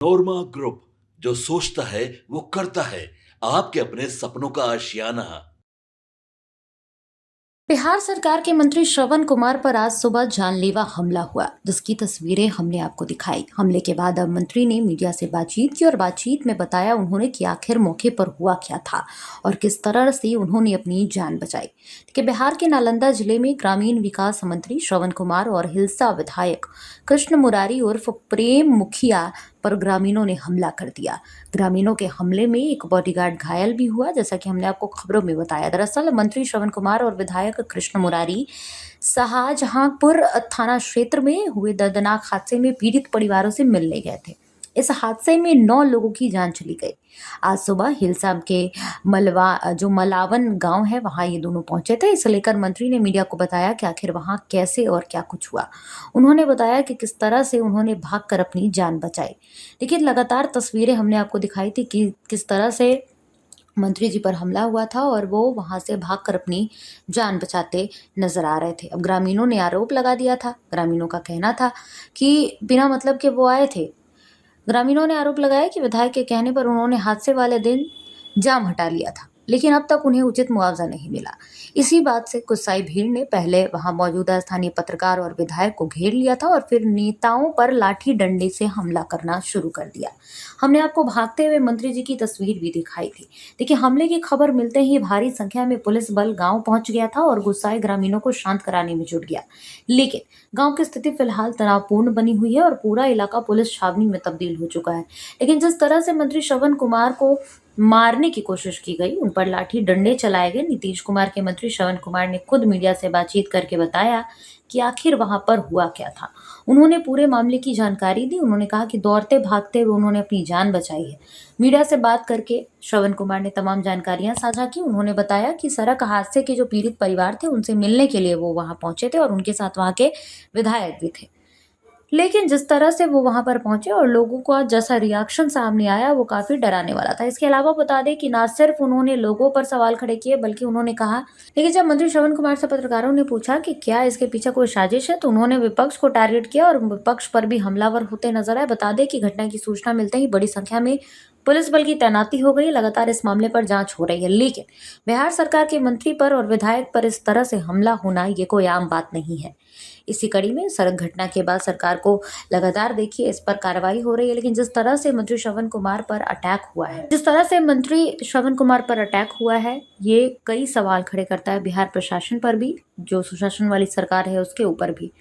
नोरमा group, जो सोचता है वो करता है। आपके अपने सपनों का आशियाना। बिहार सरकार के मंत्री श्रवण कुमार पर आज सुबह जानलेवा हमला हुआ, जिसकी तस्वीरें हमने आपको दिखाई। हमले के बाद अब मंत्री ने मीडिया से बातचीत की और बातचीत में बताया उन्होंने कि आखिर मौके पर हुआ क्या था और किस तरह से उन्होंने अपनी जान बचाई। कि बिहार के नालंदा जिले में ग्रामीण विकास मंत्री श्रवण कुमार और हिलसा विधायक कृष्ण मुरारी उर्फ प्रेम मुखिया पर ग्रामीणों ने हमला कर दिया। ग्रामीणों के हमले में एक बॉडीगार्ड घायल भी हुआ, जैसा कि हमने आपको खबरों में बताया। दरअसल मंत्री श्रवण कुमार और विधायक कृष्ण मुरारी शाहजहांपुर थाना क्षेत्र में हुए दर्दनाक हादसे में पीड़ित परिवारों से मिलने गए थे। इस हादसे में 9 लोगों की जान चली गई। आज सुबह हिलसा के मलावन गांव है, वहां ये दोनों पहुंचे थे। इसे लेकर मंत्री ने मीडिया को बताया कि आखिर वहां कैसे और क्या कुछ हुआ। उन्होंने बताया कि किस तरह से उन्होंने भागकर अपनी जान बचाई। देखिए, लगातार तस्वीरें हमने आपको दिखाई थी कि किस तरह से मंत्री जी पर हमला हुआ था और वो वहां से भागकर अपनी जान बचाते नजर आ रहे थे। अब ग्रामीणों ने आरोप लगा दिया था। ग्रामीणों का कहना था कि बिना मतलब के वो आए थे। ग्रामीणों ने आरोप लगाया कि विधायक के कहने पर उन्होंने हादसे वाले दिन जाम हटा लिया था, लेकिन अब तक उन्हें उचित मुआवजा नहीं मिला। इसी बात से गुस्साई भीड़ ने पहले वहां मौजूदा स्थानीय पत्रकार और विधायक को घेर लिया था और फिर नेताओं पर लाठी डंडे से हमला करना शुरू कर दिया। हमने आपको भागते हुए मंत्री जी की तस्वीर भी दिखाई थी। देखिए, हमले की खबर मिलते ही भारी संख्या में पुलिस बल गांव पहुंच गया था और गुस्साए ग्रामीणों को शांत कराने में जुट गया। लेकिन गांव की स्थिति फिलहाल तनावपूर्ण बनी हुई है और पूरा इलाका पुलिस छावनी में तब्दील हो चुका है। लेकिन जिस तरह से मंत्री श्रवण कुमार को मारने की कोशिश की गई, उन पर लाठी डंडे चलाए गए। नीतीश कुमार के मंत्री श्रवण कुमार ने खुद मीडिया से बातचीत करके बताया कि आखिर वहां पर हुआ क्या था। उन्होंने पूरे मामले की जानकारी दी। उन्होंने कहा कि दौड़ते भागते हुए उन्होंने अपनी जान बचाई है। मीडिया से बात करके श्रवण कुमार ने तमाम जानकारियां साझा की। उन्होंने बताया कि सड़क हादसे के जो पीड़ित परिवार थे, उनसे मिलने के लिए वो वहां पहुंचे थे और उनके साथ वहां के विधायक भी थे। लेकिन जिस तरह से वो वहां पर पहुंचे और लोगों का जैसा रिएक्शन सामने आया, वो काफी डराने वाला था। इसके अलावा बता दें कि ना सिर्फ उन्होंने लोगों पर सवाल खड़े किए, बल्कि उन्होंने कहा। लेकिन जब मंत्री श्रवण कुमार से पत्रकारों ने पूछा कि क्या इसके पीछे कोई साजिश है, तो उन्होंने विपक्ष को टारगेट किया और विपक्ष पर भी हमलावर होते नजर आए। बता दें कि घटना की सूचना मिलते ही बड़ी संख्या में पुलिस बल की तैनाती हो गई। लगातार इस मामले पर जांच हो रही है, लेकिन बिहार सरकार के मंत्री पर और विधायक पर इस तरह से हमला होना ये कोई आम बात नहीं है। इसी कड़ी में सड़क घटना के बाद सरकार को लगातार देखिए इस पर कार्रवाई हो रही है। लेकिन जिस तरह से मंत्री श्रवण कुमार पर अटैक हुआ है, ये कई सवाल खड़े करता है बिहार प्रशासन पर भी, जो सुशासन वाली सरकार है उसके ऊपर भी।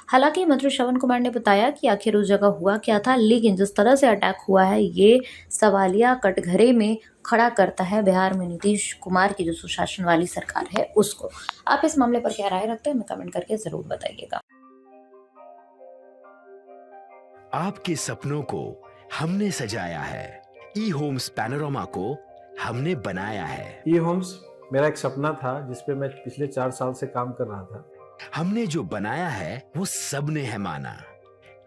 हालांकि मंत्री श्रवण कुमार ने बताया कि आखिर उस जगह हुआ क्या था, लेकिन जिस तरह से अटैक हुआ है, ये सवालिया कटघरे में खड़ा करता है बिहार में नीतीश कुमार की जो सुशासन वाली सरकार है उसको। आप इस मामले पर क्या राय रखते हैं, हमें कमेंट करके जरूर बताइएगा। आपके सपनों को हमने सजाया है। ई होम्स पैनोरमा को हमने बनाया है। ई होम्स मेरा एक सपना था, जिसपे मैं पिछले 4 साल से काम कर रहा था। हमने जो बनाया है वो सबने है माना।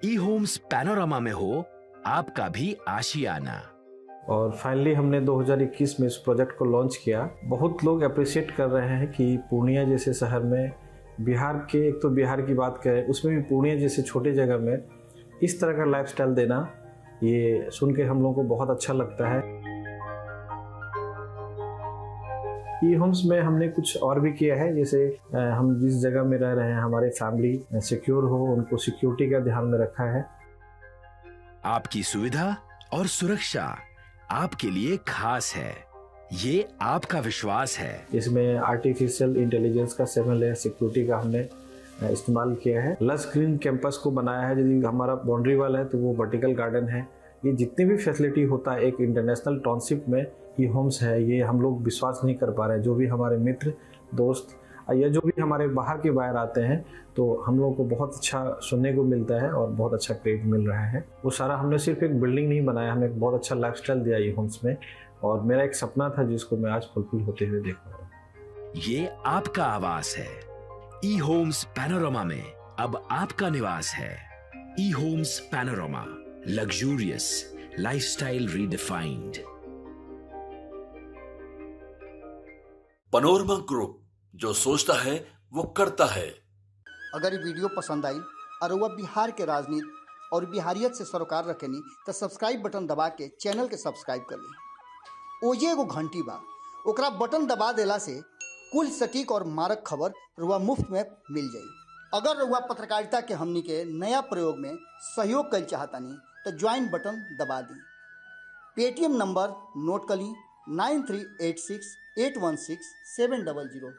ई होम्स पैनोरमा में हो आपका भी आशियाना। और फाइनली हमने 2021 में इस प्रोजेक्ट को लॉन्च किया। बहुत लोग अप्रिशिएट कर रहे हैं कि पूर्णिया जैसे शहर में, बिहार के, एक तो बिहार की बात करें उसमें भी पूर्णिया जैसे छोटे जगह में इस तरह का लाइफस्टाइल देना, ये सुन के हम लोगों को बहुत अच्छा लगता है। ई होम्स में हमने कुछ और भी किया है, जैसे हम जिस जगह में रह रहे हैं हमारे फैमिली सिक्योर हो, उनको सिक्योरिटी का ध्यान में रखा है। आपकी सुविधा और सुरक्षा आपके लिए खास है, ये आपका विश्वास है। इसमें आर्टिफिशियल इंटेलिजेंस का 7 लेयर सिक्योरिटी का हमने इस्तेमाल किया है। लस ग्रीन कैंपस को बनाया है। यदि हमारा बाउंड्री वाल है तो वो वर्टिकल गार्डन है। ये जितनी भी फैसिलिटी होता है एक इंटरनेशनल टाउनशिप में, ई होम्स है, ये हम लोग विश्वास नहीं कर पा रहे हैं। जो भी हमारे मित्र दोस्त या जो भी हमारे बाहर के बाहर आते हैं, तो हम लोगों को बहुत अच्छा सुनने को मिलता है और बहुत अच्छा क्रेडिट मिल रहा है। वो सारा हमने सिर्फ एक बिल्डिंग नहीं बनाया, हमें एक बहुत अच्छा लाइफस्टाइल दिया ई होम्स में, और मेरा एक सपना था जिसको मैं आज फुलफिल होते हुए देख रहा हूँ। ये आपका आवास है। ई होम्स पैनोरमा में अब आपका निवास है। E homes panorama, luxurious lifestyle redefined. Panorama group, जो सोचता है वो करता है। अगर ये वीडियो पसंद आई और वह बिहार के राजनीति और बिहारियत से सरोकार रखेनी तो सब्सक्राइब बटन दबा के चैनल के सब्सक्राइब कर ली। ओजे एगो घंटी बा, ओकरा बटन दबा देला से कुल सटीक और मारक खबर रुआ मुफ्त में मिल जाई। अगर रुआ पत्रकारिता के हमनी के नया प्रयोग में सहयोग कर चाहतानी तो ज्वाइन बटन दबा दी। पेटीएम नंबर नोट कर ली 9386816700।